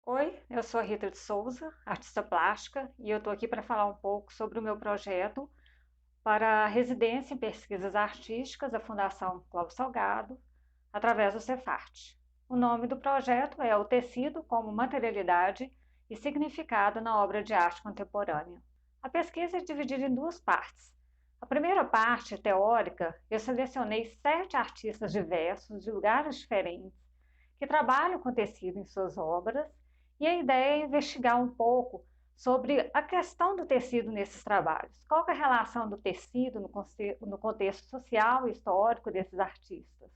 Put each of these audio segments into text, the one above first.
Oi, eu sou a Rita de Souza, artista plástica, e eu estou aqui para falar um pouco sobre o meu projeto para a residência em pesquisas artísticas da Fundação Clóvis Salgado, através do Cefarte. O nome do projeto é O Tecido como Materialidade e Significado na Obra de Arte Contemporânea. A pesquisa é dividida em duas partes. A primeira parte, teórica, eu selecionei 7 artistas diversos, de lugares diferentes, que trabalham com tecido em suas obras, e a ideia é investigar um pouco sobre a questão do tecido nesses trabalhos. Qual é a relação do tecido no contexto social e histórico desses artistas?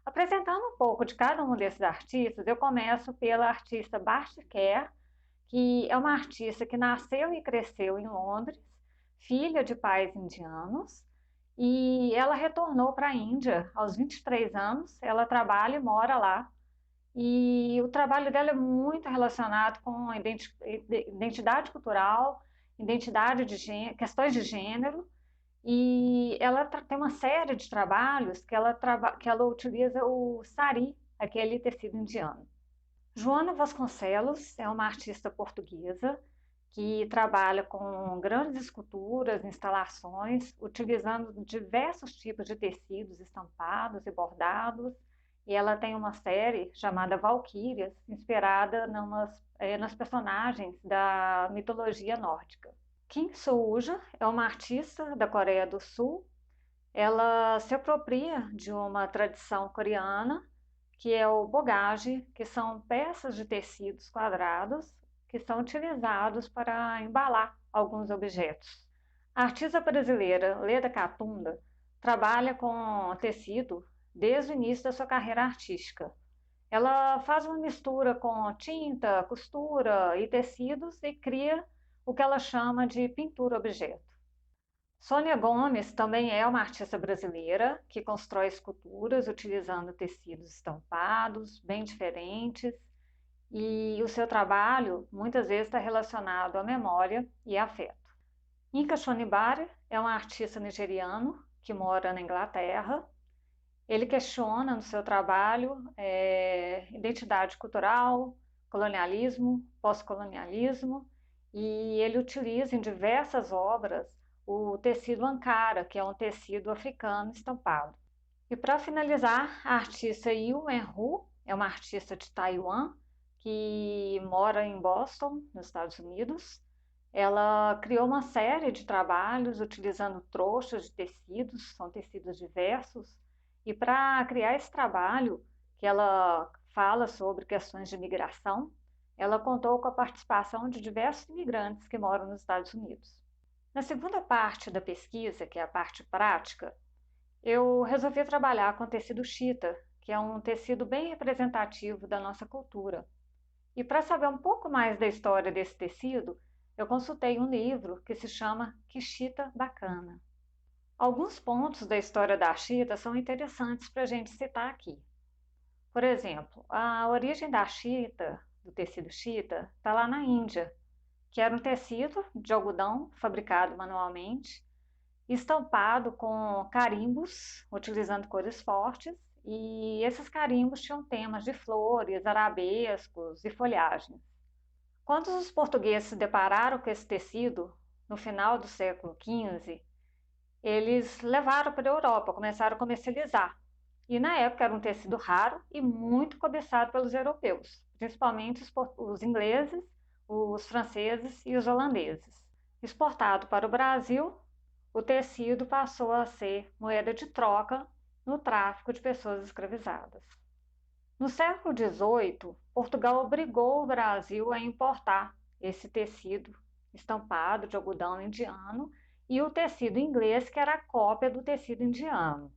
Apresentando um pouco de cada um desses artistas, eu começo pela artista Basti Kerr, que é uma artista que nasceu e cresceu em Londres, filha de pais indianos, e ela retornou para a Índia aos 23 anos. Ela trabalha e mora lá, e o trabalho dela é muito relacionado com a identidade cultural, identidade de gênero, questões de gênero, e ela tem uma série de trabalhos que ela utiliza o sari, aquele tecido indiano. Joana Vasconcelos é uma artista portuguesa que trabalha com grandes esculturas, instalações, utilizando diversos tipos de tecidos estampados e bordados. E ela tem uma série chamada Valquírias, inspirada nas personagens da mitologia nórdica. Kim Soo-ja é uma artista da Coreia do Sul. Ela se apropria de uma tradição coreana, que é o bogage, que são peças de tecidos quadrados que são utilizados para embalar alguns objetos. A artista brasileira Leda Catunda trabalha com tecido desde o início da sua carreira artística. Ela faz uma mistura com tinta, costura e tecidos e cria o que ela chama de pintura-objeto. Sônia Gomes também é uma artista brasileira que constrói esculturas utilizando tecidos estampados, bem diferentes, e o seu trabalho muitas vezes está relacionado à memória e afeto. Inka Shonibare é um artista nigeriano que mora na Inglaterra. Ele questiona no seu trabalho identidade cultural, colonialismo, pós-colonialismo, e ele utiliza em diversas obras o tecido Ankara, que é um tecido africano estampado. E para finalizar, a artista Yu En-hu é uma artista de Taiwan que mora em Boston, nos Estados Unidos. Ela criou uma série de trabalhos utilizando trouxas de tecidos, são tecidos diversos, e para criar esse trabalho, que ela fala sobre questões de migração, ela contou com a participação de diversos imigrantes que moram nos Estados Unidos. Na segunda parte da pesquisa, que é a parte prática, eu resolvi trabalhar com tecido chita, que é um tecido bem representativo da nossa cultura. E para saber um pouco mais da história desse tecido, eu consultei um livro que se chama Que Chita Bacana. Alguns pontos da história da chita são interessantes para a gente citar aqui. Por exemplo, a origem da chita, do tecido chita, está lá na Índia, que era um tecido de algodão fabricado manualmente, estampado com carimbos, utilizando cores fortes, e esses carimbos tinham temas de flores, arabescos e folhagens. Quando os portugueses se depararam com esse tecido, no final do século XV, eles levaram para a Europa, começaram a comercializar. E na época era um tecido raro e muito cobiçado pelos europeus, principalmente os ingleses, os franceses e os holandeses. Exportado para o Brasil, o tecido passou a ser moeda de troca no tráfico de pessoas escravizadas. No século XVIII, Portugal obrigou o Brasil a importar esse tecido estampado de algodão indiano e o tecido inglês, que era a cópia do tecido indiano.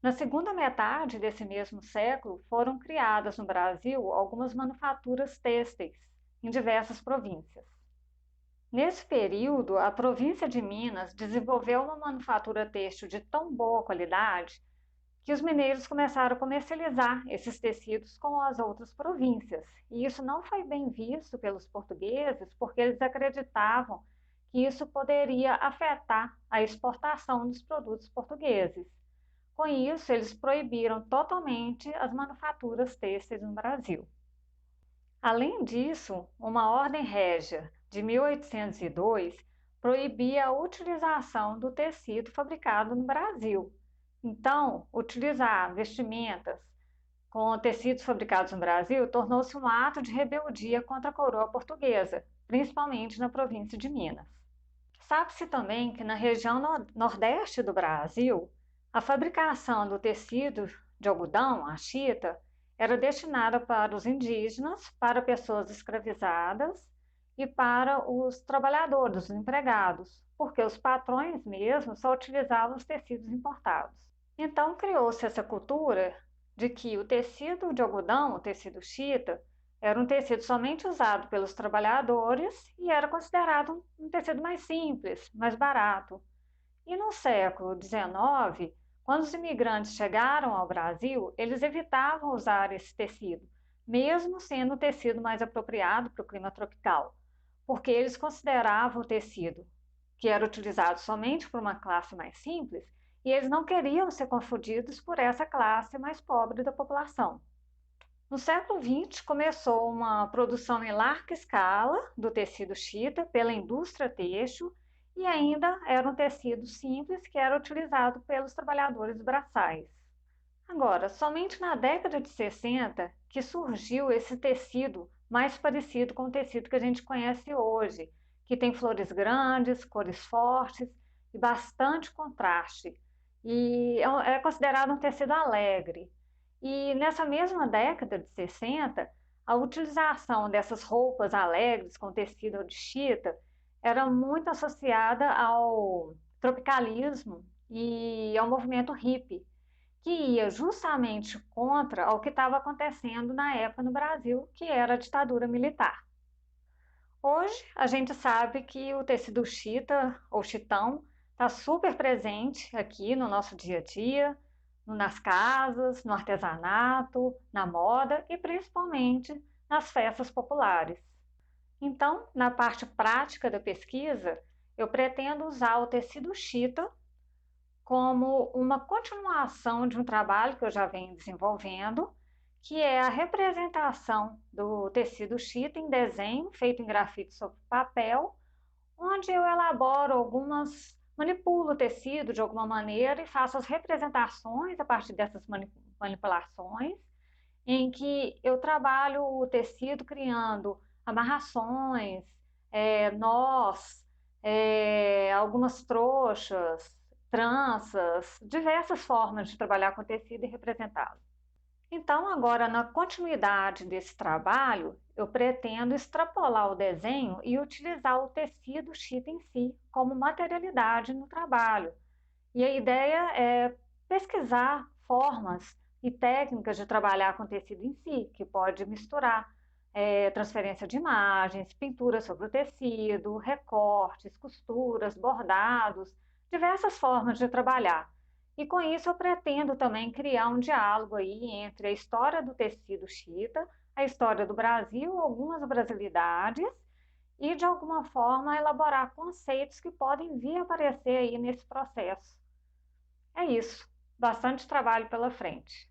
Na segunda metade desse mesmo século, foram criadas no Brasil algumas manufaturas têxteis em diversas províncias. Nesse período, a província de Minas desenvolveu uma manufatura têxtil de tão boa qualidade que os mineiros começaram a comercializar esses tecidos com as outras províncias. E isso não foi bem visto pelos portugueses, porque eles acreditavam que isso poderia afetar a exportação dos produtos portugueses. Com isso, eles proibiram totalmente as manufaturas têxteis no Brasil. Além disso, uma ordem régia de 1802 proibia a utilização do tecido fabricado no Brasil. Então, utilizar vestimentas com tecidos fabricados no Brasil tornou-se um ato de rebeldia contra a coroa portuguesa, principalmente na província de Minas. Sabe-se também que na região nordeste do Brasil, a fabricação do tecido de algodão, a chita, era destinada para os indígenas, para pessoas escravizadas e para os trabalhadores, os empregados, porque os patrões mesmo só utilizavam os tecidos importados. Então criou-se essa cultura de que o tecido de algodão, o tecido chita, era um tecido somente usado pelos trabalhadores e era considerado um tecido mais simples, mais barato. E no século XIX, quando os imigrantes chegaram ao Brasil, eles evitavam usar esse tecido, mesmo sendo o tecido mais apropriado para o clima tropical, porque eles consideravam o tecido que era utilizado somente por uma classe mais simples e eles não queriam ser confundidos por essa classe mais pobre da população. No século XX, começou uma produção em larga escala do tecido chita pela indústria têxtil e ainda era um tecido simples que era utilizado pelos trabalhadores braçais. Agora, somente na década de 60 que surgiu esse tecido mais parecido com o tecido que a gente conhece hoje, que tem flores grandes, cores fortes e bastante contraste. E é considerado um tecido alegre. E nessa mesma década de 60, a utilização dessas roupas alegres com tecido de chita era muito associada ao tropicalismo e ao movimento hippie, que ia justamente contra o que estava acontecendo na época no Brasil, que era a ditadura militar. Hoje, a gente sabe que o tecido chita ou chitão está super presente aqui no nosso dia a dia, nas casas, no artesanato, na moda e principalmente nas festas populares. Então, na parte prática da pesquisa, eu pretendo usar o tecido chita como uma continuação de um trabalho que eu já venho desenvolvendo, que é a representação do tecido chita em desenho feito em grafite sobre papel, onde eu elaboro manipulo o tecido de alguma maneira e faço as representações a partir dessas manipulações, em que eu trabalho o tecido criando amarrações, nós, algumas trouxas, tranças, diversas formas de trabalhar com tecido e representá-lo. Então, agora, na continuidade desse trabalho, eu pretendo extrapolar o desenho e utilizar o tecido chita em si como materialidade no trabalho. E a ideia é pesquisar formas e técnicas de trabalhar com tecido em si, que pode misturar transferência de imagens, pintura sobre o tecido, recortes, costuras, bordados, diversas formas de trabalhar. E com isso eu pretendo também criar um diálogo aí entre a história do tecido chita, a história do Brasil, algumas brasilidades, e de alguma forma elaborar conceitos que podem vir a aparecer aí nesse processo. É isso, bastante trabalho pela frente.